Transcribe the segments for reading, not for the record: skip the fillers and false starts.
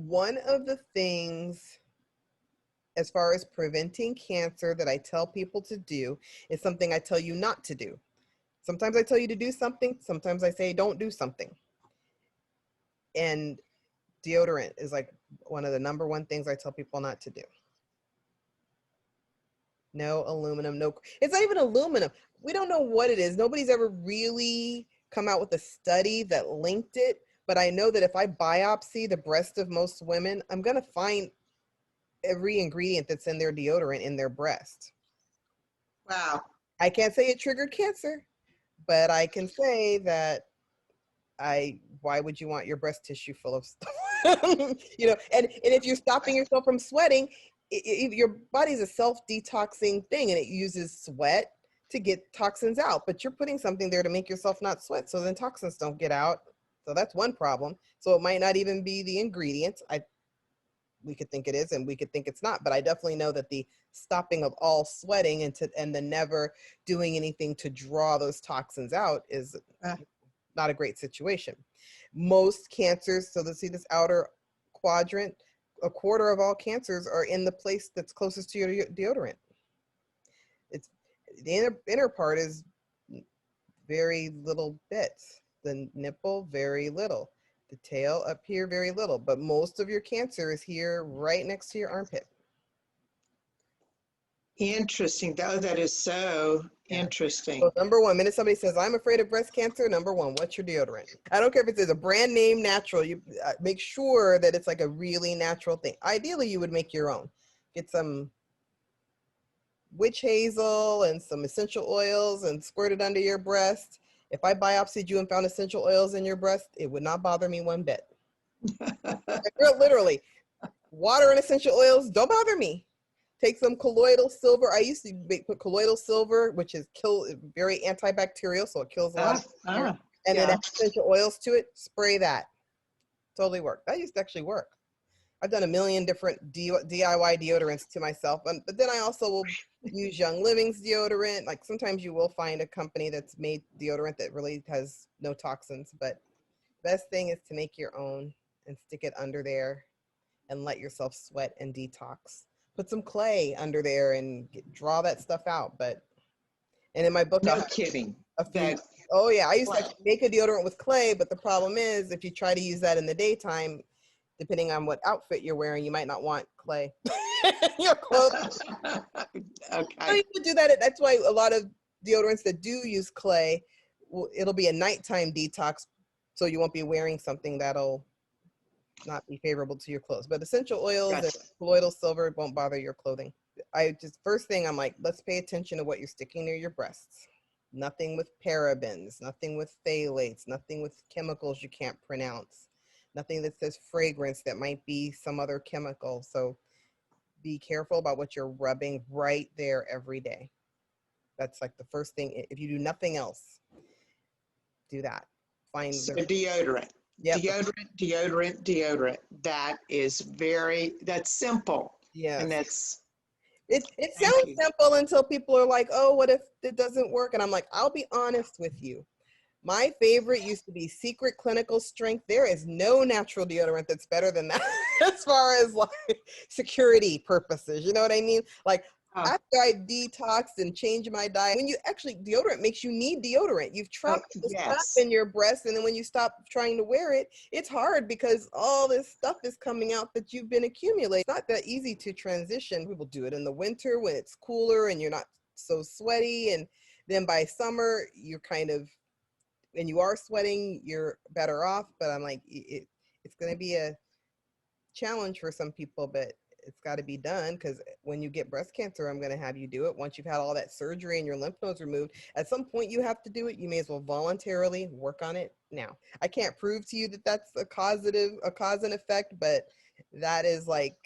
one of the things as far as preventing cancer that I tell people to do is something I tell you not to do. Sometimes I tell you to do something, sometimes I say don't do something. And deodorant is like one of the number one things I tell people not to do. No aluminum, no, it's not even aluminum. We don't know what it is. Nobody's ever really come out with a study that linked it, but I know that if I biopsy the breast of most women, I'm going to find every ingredient that's in their deodorant in their breast. Wow. I can't say it triggered cancer, but I can say that why would you want your breast tissue full of stuff? You know, and if you're stopping yourself from sweating, your body's a self-detoxing thing and it uses sweat to get toxins out, but you're putting something there to make yourself not sweat, so then toxins don't get out. So that's one problem. So it might not even be the ingredients. We could think it is and we could think it's not, but I definitely know that the stopping of all sweating and the never doing anything to draw those toxins out is not a great situation. Most cancers, so let's see this outer quadrant, a quarter of all cancers are in the place that's closest to your deodorant. It's the inner part is very little bits. The nipple, very little. The tail up here, very little. But most of your cancer is here right next to your armpit. Interesting. That is so interesting. So number one, minute somebody says, I'm afraid of breast cancer, number one, what's your deodorant? I don't care if it's a brand name natural, you make sure that it's like a really natural thing. Ideally, you would make your own. Get some witch hazel and some essential oils and squirt it under your breast. If I biopsied you and found essential oils in your breast, it would not bother me one bit. Literally, water and essential oils, don't bother me. Take some colloidal silver. I used to put colloidal silver, which is very antibacterial, so it kills a lot of bacteria. And then add essential oils to it, spray that. Totally work. That used to actually work. I've done a million different DIY deodorants to myself, but then I also will use Young Living's deodorant. Like sometimes you will find a company that's made deodorant that really has no toxins, but best thing is to make your own and stick it under there and let yourself sweat and detox. Put some clay under there and draw that stuff out. And in my book, no kidding. Oh yeah, I used to make a deodorant with clay, but the problem is if you try to use that in the daytime, depending on what outfit you're wearing, you might not want clay in your clothes. Okay. So you would do that. That's why a lot of deodorants that do use clay, it'll be a nighttime detox, so you won't be wearing something that'll not be favorable to your clothes. But essential oils and colloidal silver won't bother your clothing. First thing, I'm like, let's pay attention to what you're sticking near your breasts. Nothing with parabens, nothing with phthalates, nothing with chemicals you can't pronounce, nothing that says fragrance that might be some other chemical. So be careful about what you're rubbing right there every day. That's like the first thing. If you do nothing else, do that. Find deodorant. Yep. Deodorant. That's simple. Yeah. And it sounds simple until people are like, oh, what if it doesn't work? And I'm like, I'll be honest with you. My favorite used to be Secret Clinical Strength. There is no natural deodorant that's better than that as far as like security purposes. You know what I mean? Like after I detoxed and changed my diet, deodorant makes you need deodorant. You've trapped the stuff in your breast, and then when you stop trying to wear it, it's hard because all this stuff is coming out that you've been accumulating. It's not that easy to transition. People do it in the winter when it's cooler and you're not so sweaty, and then by summer you're and you are sweating, you're better off. But I'm like, it's going to be a challenge for some people, but it's got to be done, because when you get breast cancer, I'm going to have you do it. Once you've had all that surgery and your lymph nodes removed, at some point you have to do it. You may as well voluntarily work on it now. I can't prove to you that that's a cause and effect, but that is like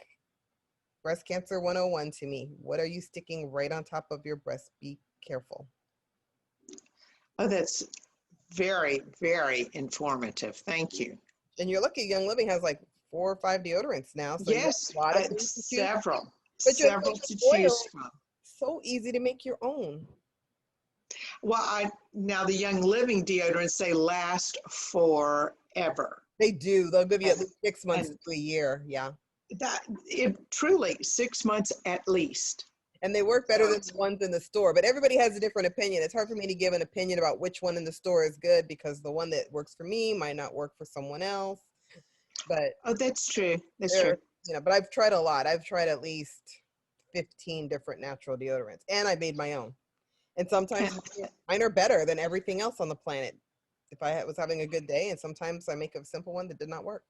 breast cancer 101 to me. What are you sticking right on top of your breast? Be careful. Oh, that's very, very informative. Thank you. And you're lucky Young Living has like 4 or 5 deodorants now. So yes, several to choose from. So easy to make your own. Well, now the Young Living deodorants, they last forever. They do. They'll give you at least 6 months to a year. Yeah. That it truly 6 months at least. And they work better than the ones in the store, but everybody has a different opinion. It's hard for me to give an opinion about which one in the store is good because the one that works for me might not work for someone else. But oh, that's true. That's true. You know, but I've tried a lot. I've tried at least 15 different natural deodorants, and I made my own. And sometimes mine are better than everything else on the planet. If I was having a good day, and sometimes I make a simple one that did not work.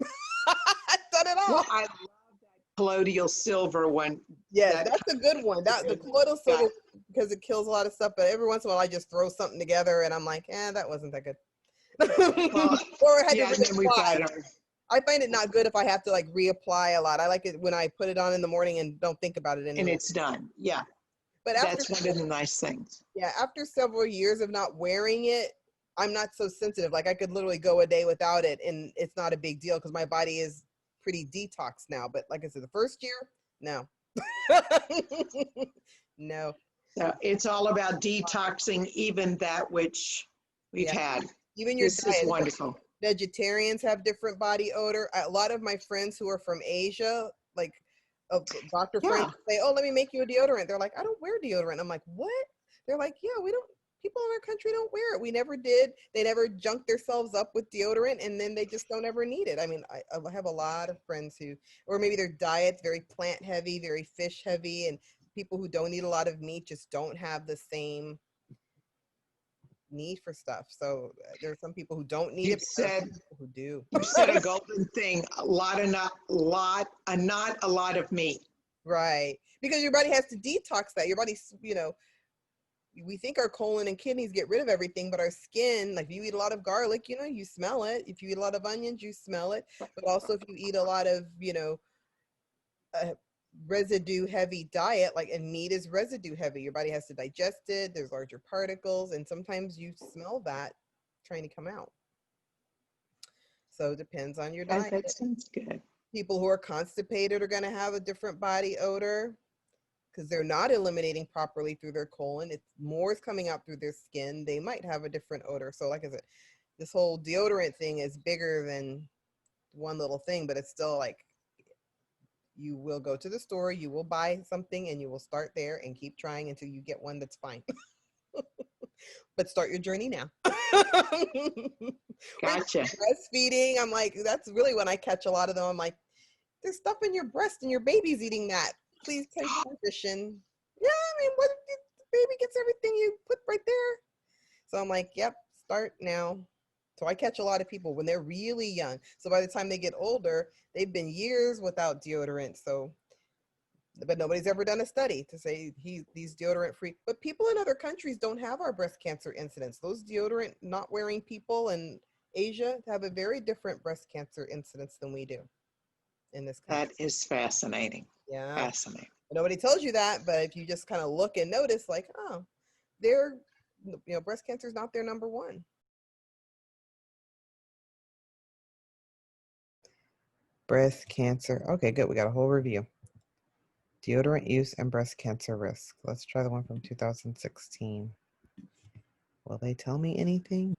I've done it all. Well, I love that colloidal silver one. Yeah, that's a good one. That the colloidal silver, because it kills a lot of stuff. But every once in a while, I just throw something together, and I'm like, that wasn't that good. Well, or I had to reapply. I find it not good if I have to like reapply a lot. I like it when I put it on in the morning and don't think about it anymore. And it's done. Yeah. But that's one of the nice things. Yeah, after several years of not wearing it, I'm not so sensitive. Like I could literally go a day without it and it's not a big deal because my body is pretty detox now. But like I said, the first year, no. No. So it's all about detoxing even that which we've had. Even your diet. This is wonderful. Vegetarians have different body odor. A lot of my friends who are from Asia, like doctor friends, say, "Oh, let me make you a deodorant." They're like, "I don't wear deodorant." I'm like, "What?" They're like, "Yeah, we don't. People in our country don't wear it. We never did. They never junked themselves up with deodorant, and then they just don't ever need it." I mean, I have a lot of friends who, or maybe their diet's very plant heavy, very fish heavy, and people who don't eat a lot of meat just don't have the same need for stuff. So there are some people who don't need it, but there are people who do. You said a golden thing. Not a lot of meat. Right, because your body has to detox that. Your body's, you know, we think our colon and kidneys get rid of everything, but our skin, like if you eat a lot of garlic, you know, you smell it. If you eat a lot of onions, you smell it. But also if you eat a lot of, you know, residue heavy diet, like, and meat is residue heavy, your body has to digest it, there's larger particles, and sometimes you smell that trying to come out. So it depends on your diet. That sounds good. People who are constipated are going to have a different body odor because they're not eliminating properly through their colon. It's more is coming out through their skin. They might have a different odor. So like I said, this whole deodorant thing is bigger than one little thing, but it's still like, you will go to the store, you will buy something, and you will start there and keep trying until you get one that's fine. But start your journey now. Gotcha. Breastfeeding, I'm like, that's really when I catch a lot of them. I'm like, there's stuff in your breast and your baby's eating that. Please take transition. Yeah, I mean, what if the baby gets everything you put right there? So I'm like, yep, start now. So I catch a lot of people when they're really young. So by the time they get older, they've been years without deodorant. So, but nobody's ever done a study to say he's deodorant free. But people in other countries don't have our breast cancer incidence. Those deodorant not wearing people in Asia have a very different breast cancer incidence than we do in this country. That is fascinating. Yeah. Fascinating. Nobody tells you that, but if you just kind of look and notice, like, oh, they're, you know, breast cancer is not their number one. Breast cancer. Okay, good. We got a whole review. Deodorant use and breast cancer risk. Let's try the one from 2016. Will they tell me anything?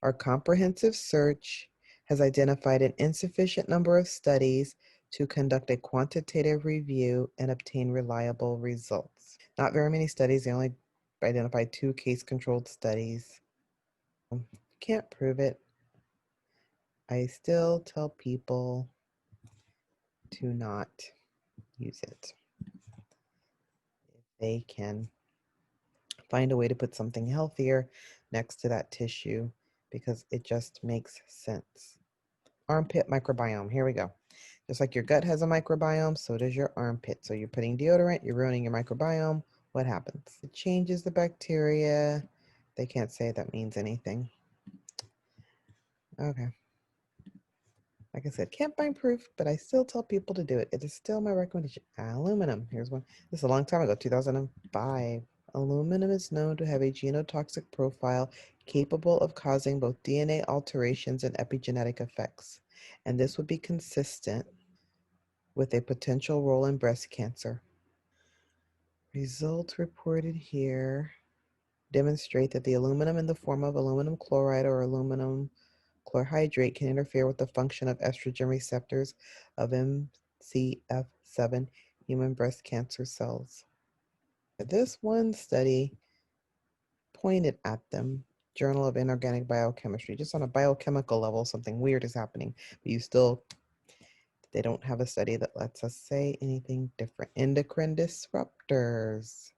Our comprehensive search has identified an insufficient number of studies to conduct a quantitative review and obtain reliable results. Not very many studies. They only identified 2 case-controlled studies. Can't prove it. I still tell people to not use it. If they can find a way to put something healthier next to that tissue, because it just makes sense. Armpit microbiome. Here we go. Just like your gut has a microbiome, so does your armpit. So you're putting deodorant, you're ruining your microbiome. What happens? It changes the bacteria. They can't say that means anything. Okay. Like I said, can't find proof, but I still tell people to do it. It is still my recommendation. Aluminum. Here's one. This is a long time ago, 2005. Aluminum is known to have a genotoxic profile capable of causing both DNA alterations and epigenetic effects. And this would be consistent with a potential role in breast cancer. Results reported here demonstrate that the aluminum in the form of aluminum chloride or aluminum Chlorhydrate can interfere with the function of estrogen receptors of MCF7 human breast cancer cells. This one study pointed at them, Journal of Inorganic Biochemistry, just on a biochemical level, something weird is happening, but they don't have a study that lets us say anything different. Endocrine disruptors.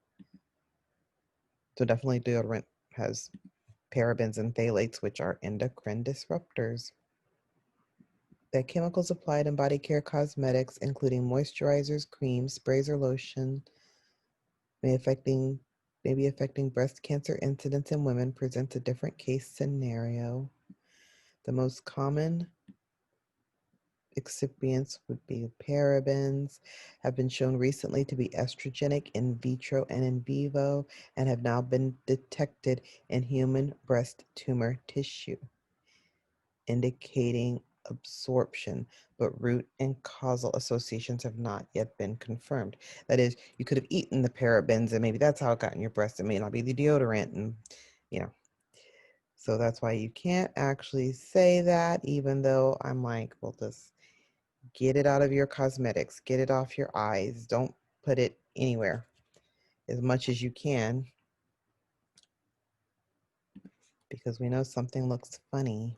So definitely deodorant has parabens and phthalates, which are endocrine disruptors. The chemicals applied in body care cosmetics, including moisturizers, creams, sprays, or lotion, may be affecting breast cancer incidence in women, presents a different case scenario. The most common excipients would be parabens, have been shown recently to be estrogenic in vitro and in vivo, and have now been detected in human breast tumor tissue, indicating absorption, but root and causal associations have not yet been confirmed. That is, you could have eaten the parabens and maybe that's how it got in your breast. It may not be the deodorant, and so that's why you can't actually say that, even though I'm like, well, just get it out of your cosmetics, get it off your eyes, don't put it anywhere as much as you can, because we know something looks funny.